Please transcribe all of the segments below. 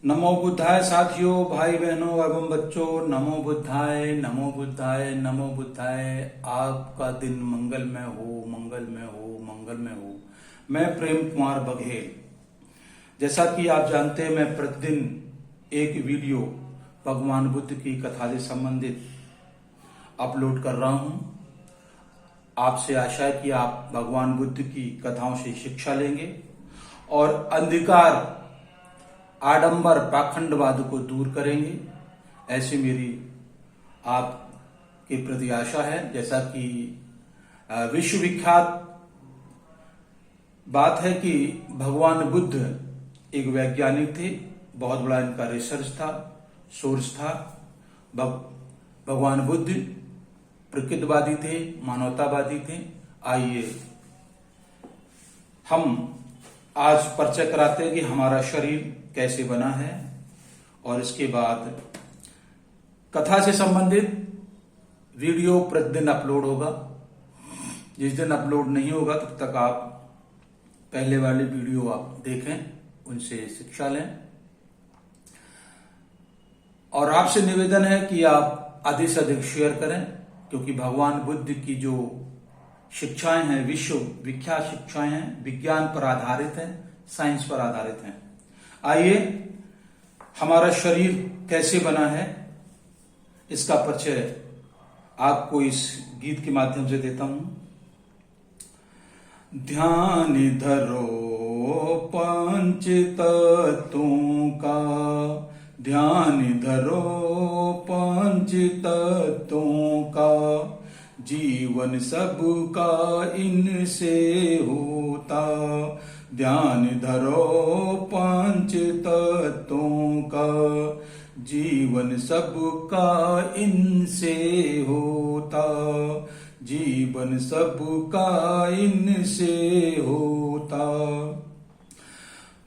नमो बुद्धाय साथियों, भाई बहनों एवं बच्चों, नमो बुद्धाय, नमो बुद्धाय, नमो बुद्धाय। आपका दिन मंगलमय हो, मंगलमय हो, मंगलमय हो। मैं प्रेम कुमार बघेल। जैसा कि आप जानते हैं, मैं प्रतिदिन एक वीडियो भगवान बुद्ध की कथा से संबंधित अपलोड कर रहा हूं। आपसे आशा है कि आप भगवान बुद्ध की कथाओं से शिक्षा लेंगे और अंधकार, आडंबर, पाखंडवाद को दूर करेंगे। ऐसी मेरी आपके प्रति आशा है। जैसा कि विश्वविख्यात बात है कि भगवान बुद्ध एक वैज्ञानिक थे। बहुत बड़ा इनका रिसर्च था, सोर्स था। भगवान बुद्ध प्रकृतिवादी थे, मानवतावादी थे। आइए हम आज परिचय कराते हैं कि हमारा शरीर कैसे बना है, और इसके बाद कथा से संबंधित वीडियो प्रतिदिन अपलोड होगा। जिस दिन अपलोड नहीं होगा तब तक आप पहले वाले वीडियो आप देखें, उनसे शिक्षा लें। और आपसे निवेदन है कि आप अधिक से अधिक शेयर करें, क्योंकि भगवान बुद्ध की जो शिक्षाएं हैं, विश्व विख्यात शिक्षाएं हैं, विज्ञान पर आधारित हैं, साइंस पर आधारित हैं। आइए, हमारा शरीर कैसे बना है इसका परिचय आपको इस गीत के माध्यम से देता हूं। ध्यान धरो पंच तत्वों का, ध्यान धरो पंच तत्वों का, जीवन सबका इनसे होता। ध्यान धरो पंच तत्वों का, जीवन सबका इनसे होता। जीवन सबका इनसे होता।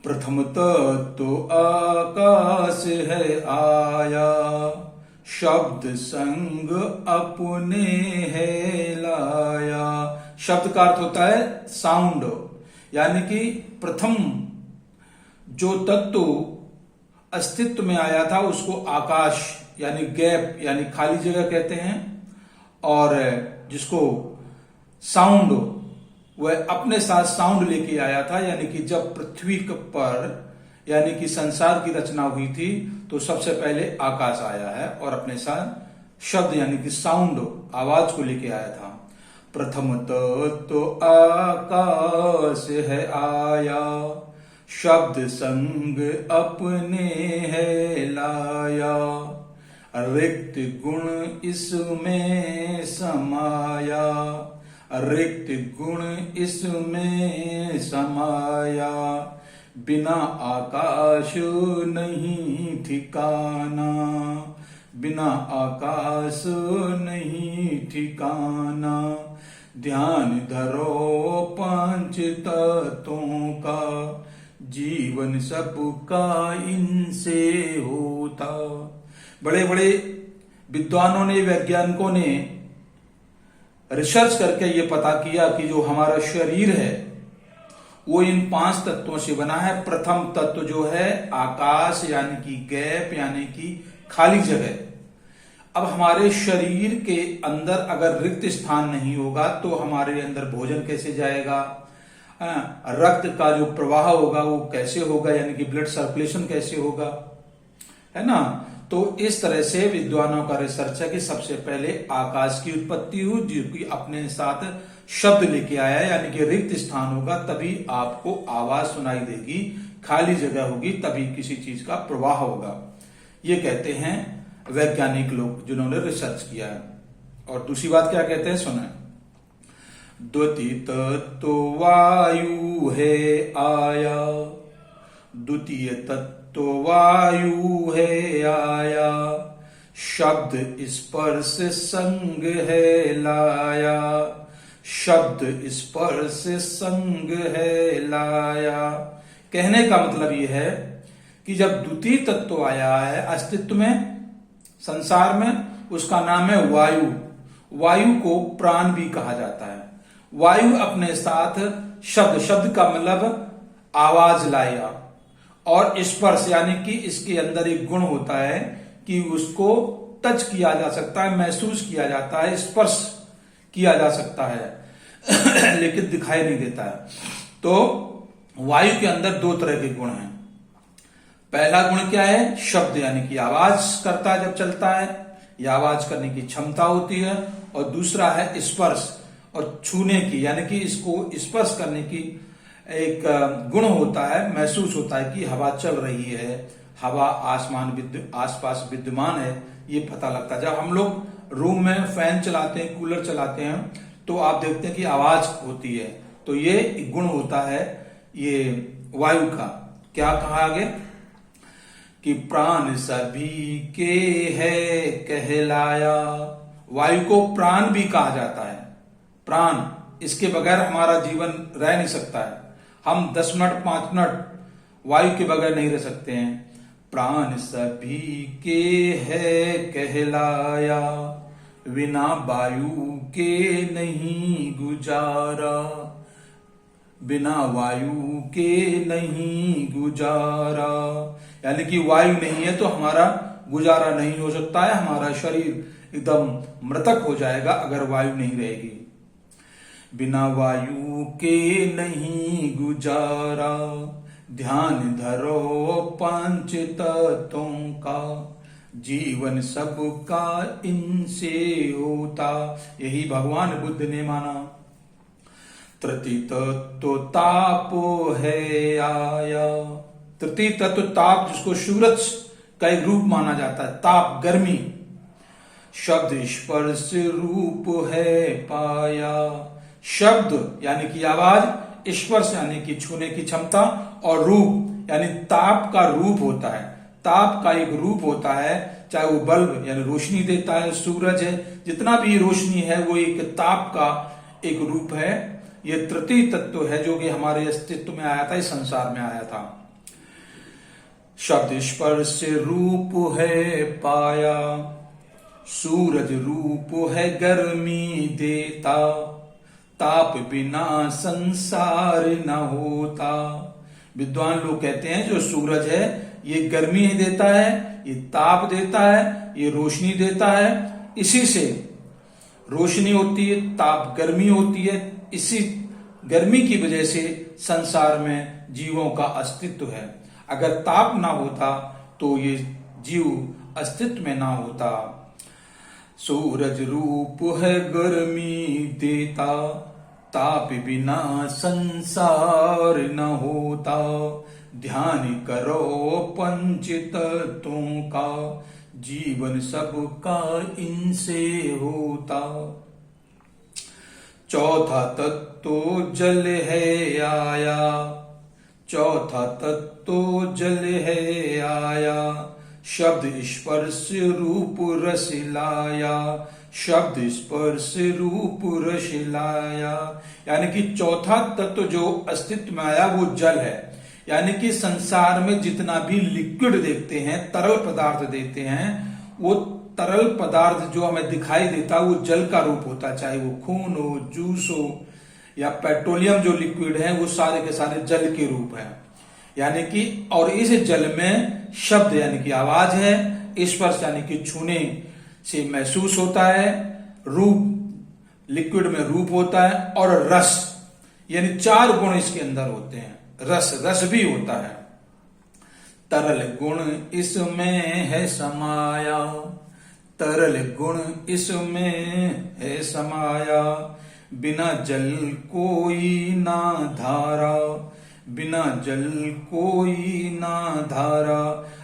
प्रथम तत्व आकाश है आया, शब्द संग अपने है लाया। शब्द का अर्थ होता है साउंड, यानी कि प्रथम जो तत्व अस्तित्व में आया था उसको आकाश यानी गैप यानी खाली जगह कहते हैं। और जिसको साउंड, वह अपने साथ साउंड लेके आया था। यानी कि जब पृथ्वी पर यानी कि संसार की रचना हुई थी तो सबसे पहले आकाश आया है और अपने साथ शब्द यानी कि साउंड, आवाज को लेके आया था। प्रथम तो आकाश है आया, शब्द संग अपने है लाया। रिक्त गुण इसमें समाया, रिक्त गुण इसमें समाया। बिना आकाश नहीं ठिकाना, बिना आकाश नहीं ठिकाना। ध्यान धरो पंच तत्वों का, जीवन सबका इनसे होता। बड़े बड़े विद्वानों ने, वैज्ञानिकों ने रिसर्च करके ये पता किया कि जो हमारा शरीर है वो इन 5 तत्वों से बना है। प्रथम तत्व जो है आकाश यानी कि गैप यानी कि खाली जगह। अब हमारे शरीर के अंदर अगर रिक्त स्थान नहीं होगा तो हमारे अंदर भोजन कैसे जाएगा, रक्त का जो प्रवाह होगा वो कैसे होगा, यानी कि ब्लड सर्कुलेशन कैसे होगा, है ना। तो इस तरह से विद्वानों का रिसर्च है कि सबसे पहले आकाश की उत्पत्ति हुई, जो कि अपने साथ शब्द लेके आया, यानी कि रिक्त स्थान होगा तभी आपको आवाज सुनाई देगी, खाली जगह होगी तभी किसी चीज का प्रवाह होगा। ये कहते हैं वैज्ञानिक लोग जिन्होंने रिसर्च किया है। और दूसरी बात क्या कहते हैं, सुने। द्वितीय तत्व वायु है आया, द्वितीय तत्व वायु है आया। शब्द स्पर्श संग है लाया, शब्द स्पर्श संग है लाया। कहने का मतलब यह है कि जब द्वितीय तत्व आया है अस्तित्व में, संसार में, उसका नाम है वायु। वायु को प्राण भी कहा जाता है। वायु अपने साथ शब्द, शब्द का मतलब आवाज लाया, और स्पर्श यानी कि इसके अंदर एक गुण होता है कि उसको टच किया जा सकता है, महसूस किया जाता है, स्पर्श किया जा सकता है लेकिन दिखाई नहीं देता है। तो वायु के अंदर दो तरह के गुण हैं। पहला गुण क्या है? शब्द यानी कि आवाज करता है, जब चलता है या आवाज करने की क्षमता होती है। और दूसरा है स्पर्श और छूने की, यानी कि इसको स्पर्श करने की एक गुण होता है, महसूस होता है कि हवा चल रही है, हवा आसपास विद्यमान है, ये पता लगता है। जब हम लोग रूम में फैन चलाते हैं, कूलर चलाते हैं, तो आप देखते हैं कि आवाज होती है। तो ये गुण होता है ये वायु का। क्या कहा आगे कि प्राण सभी के है कहलाया। वायु को प्राण भी कहा जाता है। प्राण, इसके बगैर हमारा जीवन रह नहीं सकता है। हम 10 मिनट 5 मिनट वायु के बगैर नहीं रह सकते हैं। प्राण सभी के है कहलाया, बिना वायु के नहीं गुजारा, बिना वायु के नहीं गुजारा। यानी कि वायु नहीं है तो हमारा गुजारा नहीं हो सकता है, हमारा शरीर एकदम मृतक हो जाएगा अगर वायु नहीं रहेगी। बिना वायु के नहीं गुजारा, ध्यान धरो पंच तत्वों का, जीवन सबका इनसे होता। यही भगवान बुद्ध ने माना। तृतीय तत्व ताप है आया। तृतीय तत्व ताप, जिसको सूरज का एक रूप माना जाता है, ताप, गर्मी। शब्द स्पर्श रूप है पाया। शब्द यानी कि आवाज, स्पर्श यानी कि छूने की क्षमता, और रूप यानी ताप का रूप होता है। ताप का एक रूप होता है, चाहे वो बल्ब यानी रोशनी देता है, सूरज है, जितना भी रोशनी है वो एक ताप का एक रूप है। ये तृतीय तत्व है जो कि हमारे अस्तित्व में आया था, इस संसार में आया था। शब्द स्पर्श रूप है पाया, सूरज रूप है गर्मी देता, ताप बिना संसार न होता। विद्वान लोग कहते हैं जो सूरज है ये गर्मी ही देता है, ये ताप देता है, ये रोशनी देता है। इसी से रोशनी होती है, ताप गर्मी होती है। इसी गर्मी की वजह से संसार में जीवों का अस्तित्व है। अगर ताप ना होता तो ये जीव अस्तित्व में ना होता। सूरज रूप है गर्मी देता, ताप बिना संसार न होता। ध्यान करो पंच तत्वों का, जीवन सबका इनसे होता। चौथा तत्व जल है आया, चौथा तत्व जल है आया। शब्द स्पर्श रूप रस लाया, शब्द स्पर्श रूप रस लाया। यानी कि चौथा तत्व जो अस्तित्व में आया वो जल है। यानी कि संसार में जितना भी लिक्विड देखते हैं, तरल पदार्थ देते हैं, वो तरल पदार्थ जो हमें दिखाई देता है वो जल का रूप होता है। चाहे वो खून हो, जूस हो या पेट्रोलियम जो लिक्विड है, वो सारे के सारे जल के रूप है। यानी कि और इस जल में शब्द यानी कि आवाज है, स्पर्श यानी कि छूने से महसूस होता है, रूप लिक्विड में रूप होता है, और रस यानी 4 गुण इसके अंदर होते हैं। रस भी होता है। तरल गुण इसमें है समाया, तरल गुण इसमें है समाया। बिना जल कोई ना धारा, बिना जल कोई ना धारा।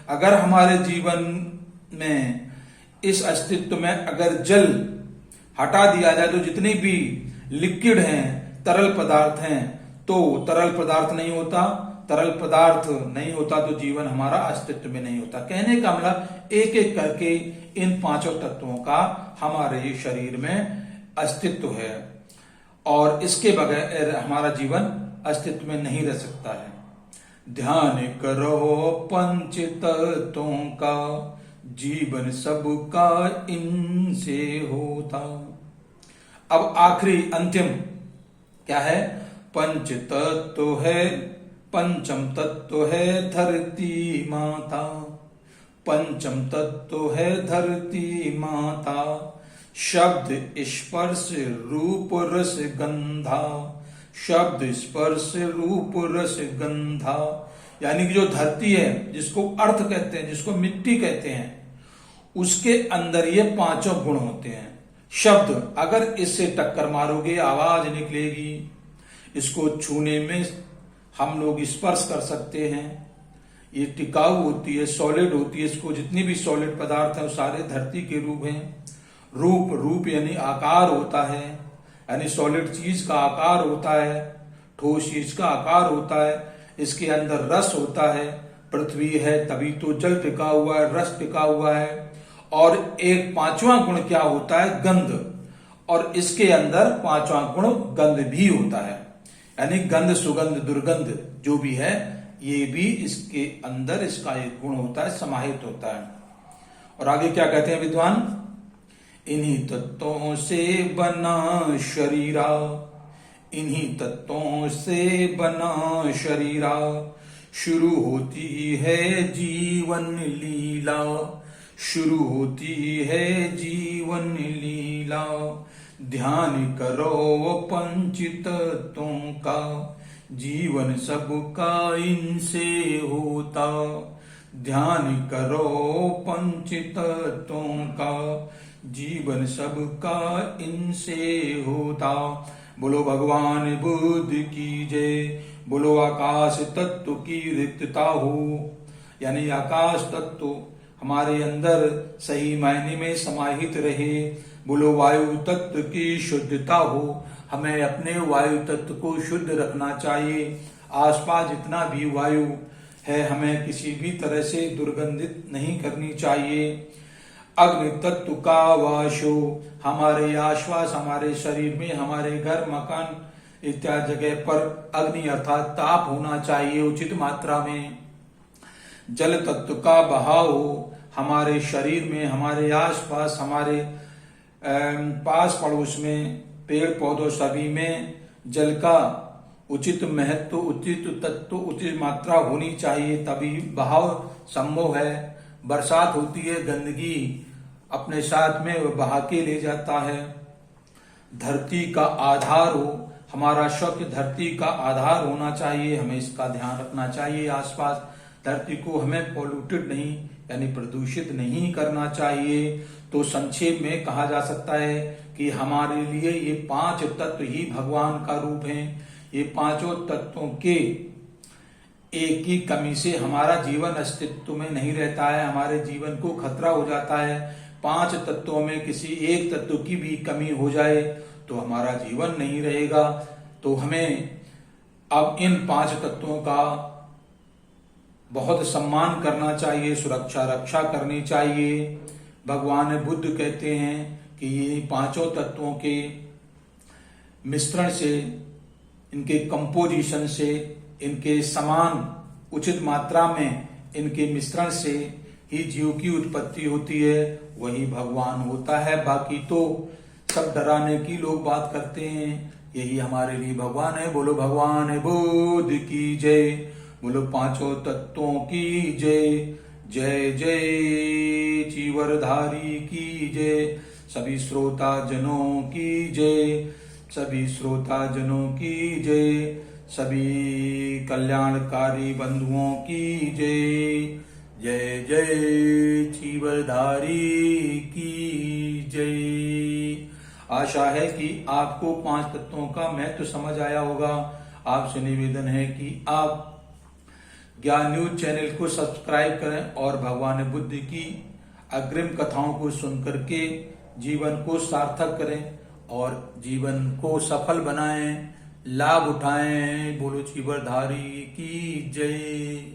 अगर हमारे जीवन में इस अस्तित्व में अगर जल हटा दिया जाए तो जितनी भी लिक्विड हैं, तरल पदार्थ हैं, तो तरल पदार्थ नहीं होता। तरल पदार्थ नहीं होता तो जीवन हमारा अस्तित्व में नहीं होता। कहने का मतलब एक एक करके इन 5 तत्वों का हमारे शरीर में अस्तित्व है, और इसके बगैर हमारा जीवन अस्तित्व में नहीं रह सकता है। ध्यान करो पंच तत्वों का, जीवन सबका इनसे होता। अब आखिरी अंतिम क्या है? पंच तत्व है पंचम तत्व है धरती माता, पंचम तत्व है धरती माता, शब्द स्पर्श रूप रस गंधा, शब्द स्पर्श रूप रस गंधा। यानी कि जो धरती है, जिसको अर्थ कहते हैं, जिसको मिट्टी कहते हैं, उसके अंदर ये पांचों गुण होते हैं। शब्द, अगर इससे टक्कर मारोगे आवाज निकलेगी, इसको छूने में हम लोग स्पर्श कर सकते हैं, ये टिकाऊ होती है, सॉलिड होती है, इसको जितनी भी सॉलिड पदार्थ है वो सारे धरती के रूप हैं। रूप, रूप यानी आकार होता है, यानी सॉलिड चीज का आकार होता है, ठोस चीज का आकार होता है। इसके अंदर रस होता है, पृथ्वी है तभी तो जल टिका हुआ है, रस टिका हुआ है। और एक पांचवा गुण क्या होता है? गंध, और इसके अंदर पांचवा गुण गंध भी होता है, यानी गंध, सुगंध, दुर्गंध जो भी है ये भी इसके अंदर इसका एक गुण होता है, समाहित होता है। और आगे क्या कहते हैं विद्वान? इन्हीं तत्वों से बना शरीरा, इन्हीं तत्वों से बना शरीरा, शुरू होती है जीवन लीला, शुरू होती है जीवन लीला। ध्यान करो पंच तत्वों का, जीवन सबका इनसे होता। ध्यान करो पंच तत्वों का, जीवन सबका इनसे होता। बोलो भगवान बुद्ध की जय, बोलो आकाश तत्व की रिक्तता हो, यानी आकाश तत्व हमारे अंदर सही मायने में समाहित रहे। बोलो वायु तत्व की शुद्धता हो, हमें अपने वायु तत्व को शुद्ध रखना चाहिए। आसपास जितना भी वायु है हमें किसी भी तरह से दुर्गंधित नहीं करनी चाहिए। अग्नि तत्व का वाशो, हमारे आसपास, हमारे शरीर में, हमारे घर, मकान इत्यादि जगह पर अग्नि अर्थात ताप होना चाहिए उचित मात्रा में। जल तत्व का बहाव, हमारे शरीर में, हमारे आसपास, हमारे पास पड़ोस में, पेड़ पौधों सभी में जल का उचित महत्व, उचित तत्व, उचित मात्रा होनी चाहिए, तभी बहाव संभव है। बरसात होती है, गंदगी अपने साथ में बहा के ले जाता है। धरती का आधार हो, हमारा स्वच्छ धरती का आधार होना चाहिए, हमें इसका ध्यान रखना चाहिए। आसपास धरती को हमें पॉल्यूटेड नहीं, यानी प्रदूषित नहीं करना चाहिए। तो संक्षेप में कहा जा सकता है कि हमारे लिए ये पांच तत्व ही भगवान का रूप हैं। ये पांचों तत्वों के एक ही कमी से हमारा जीवन अस्तित्व में नहीं रहता है, हमारे जीवन को खतरा हो जाता है। पांच तत्वों में किसी एक तत्व की भी कमी हो जाए तो हमारा जीवन नहीं रहेगा। तो हमें अब इन पांच तत्वों का बहुत सम्मान करना चाहिए, सुरक्षा रक्षा करनी चाहिए। भगवान बुद्ध कहते हैं कि ये पांचों तत्वों के मिश्रण से, इनके कंपोजिशन से, इनके समान उचित मात्रा में इनके मिश्रण से ही जीव की उत्पत्ति होती है, वही भगवान होता है। बाकी तो सब डराने की लोग बात करते हैं, यही हमारे लिए भगवान है। बोलो भगवान बुद्ध की जय, बोलो पांचों तत्वों की जय। जय जय चीवरधारी की जय, सभी श्रोता जनों की जय, सभी श्रोता जनों की जय, सभी कल्याणकारी बंधुओं की जय। जय जय चीवरधारी की जय। आशा है कि आपको पांच तत्वों का महत्व समझ आया होगा। आपसे निवेदन है कि आप ज्ञान न्यूज चैनल को सब्सक्राइब करें और भगवान बुद्ध की अग्रिम कथाओं को सुनकर के जीवन को सार्थक करें और जीवन को सफल बनाएं, लाभ उठाएं। बोलो चीवरधारी की जय।